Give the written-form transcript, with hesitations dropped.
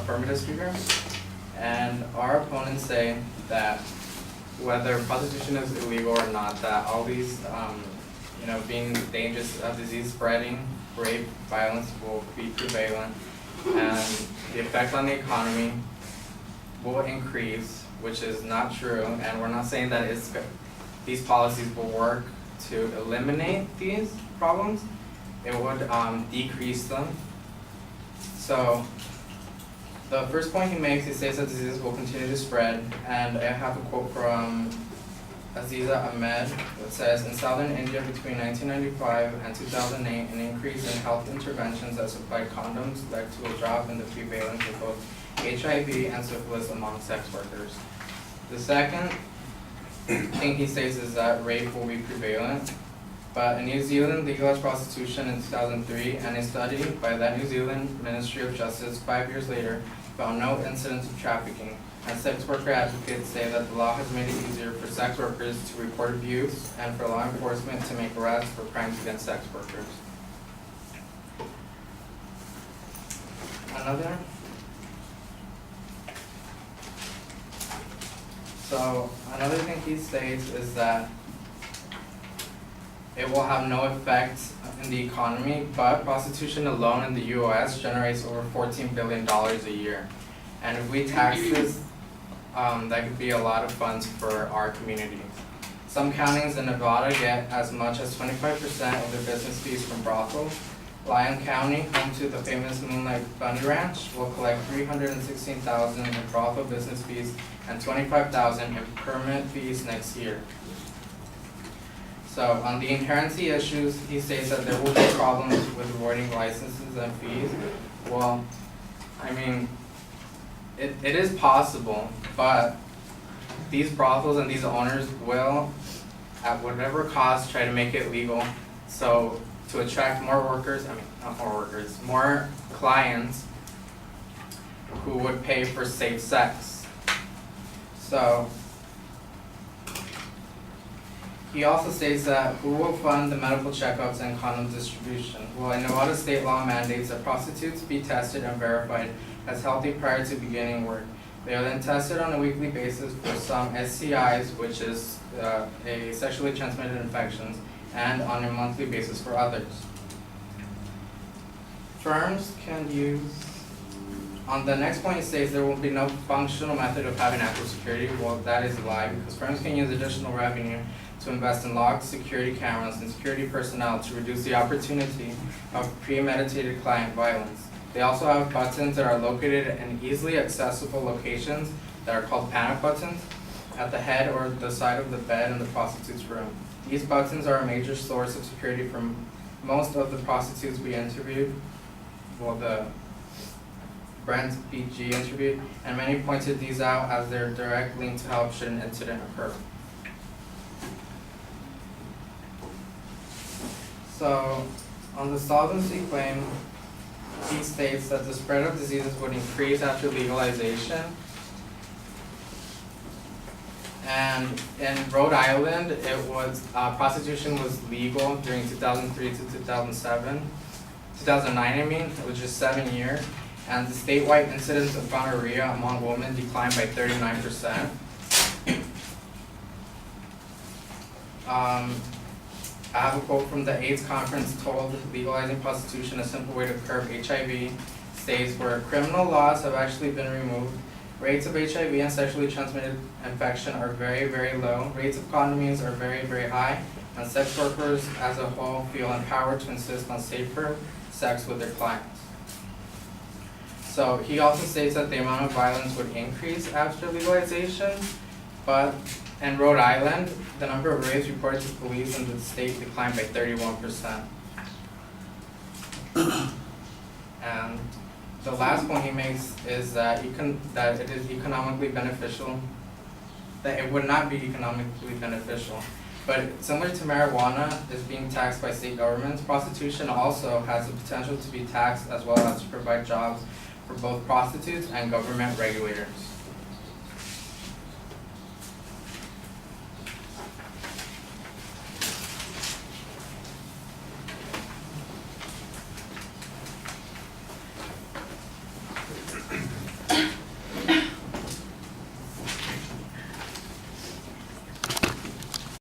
affirmative speaker, and our opponents say that whether prostitution is illegal or not, that all these, being dangerous of disease spreading, rape, violence will be prevalent, and the effect on the economy will increase, which is not true, and we're not saying that these policies will work to eliminate these problems. It would decrease them. So the first point he makes, he says that diseases will continue to spread, and I have a quote from Aziza Ahmed that says, in southern India between 1995 and 2008, an increase in health interventions that supplied condoms led to a drop in the prevalence of both HIV and syphilis among sex workers. The second thing he says is that rape will be prevalent, but in New Zealand legalized prostitution in 2003, and a study by that New Zealand Ministry of Justice 5 years later found no incidents of trafficking, and sex worker advocates say that the law has made it easier for sex workers to report abuse and for law enforcement to make arrests for crimes against sex workers. Another thing he states is that it will have no effect in the economy, but prostitution alone in the US generates over $14 billion a year. And if we tax this, that could be a lot of funds for our communities. Some counties in Nevada get as much as 25% of their business fees from brothels. Lyon County, home to the famous Moonlight Bunny Ranch, will collect $316,000 in brothel business fees and $25,000 in permit fees next year. So on the inherency issues, he states that there will be problems with awarding licenses and fees. Well, I mean, it is possible, but these brothels and these owners will, at whatever cost, try to make it legal. So to attract more clients who would pay for safe sex. So he also states that who will fund the medical checkups and condom distribution? Well, in Nevada state law mandates that prostitutes be tested and verified as healthy prior to beginning work. They are then tested on a weekly basis for some STIs, which is a sexually transmitted infections, and on a monthly basis for others. Firms can use, on the next point it states there will be no functional method of having actual security. Well, that is a lie, because firms can use additional revenue to invest in locked security cameras and security personnel to reduce the opportunity of premeditated client violence. They also have buttons that are located in easily accessible locations that are called panic buttons at the head or the side of the bed in the prostitute's room. These buttons are a major source of security for most of the prostitutes we interviewed, well, the Brent BG interviewed, and many pointed these out as their direct link to help should an incident occur. So, on the solvency claim, he states that the spread of diseases would increase after legalization. And in Rhode Island, it was prostitution was legal during 2003 to 2009, which is 7 years. And the statewide incidence of gonorrhea among women declined by 39%. I have a quote from the AIDS conference told legalizing prostitution a simple way to curb HIV states where criminal laws have actually been removed. Rates of HIV and sexually transmitted infection are very, very low. Rates of condom use are very, very high. And sex workers as a whole feel empowered to insist on safer sex with their clients. So he also states that the amount of violence would increase after legalization, but in Rhode Island, the number of rapes reported to police in the state declined by 31%. And the last point he makes is that it is economically beneficial, that it would not be economically beneficial. But similar to marijuana is being taxed by state governments, prostitution also has the potential to be taxed as well as to provide jobs for both prostitutes and government regulators.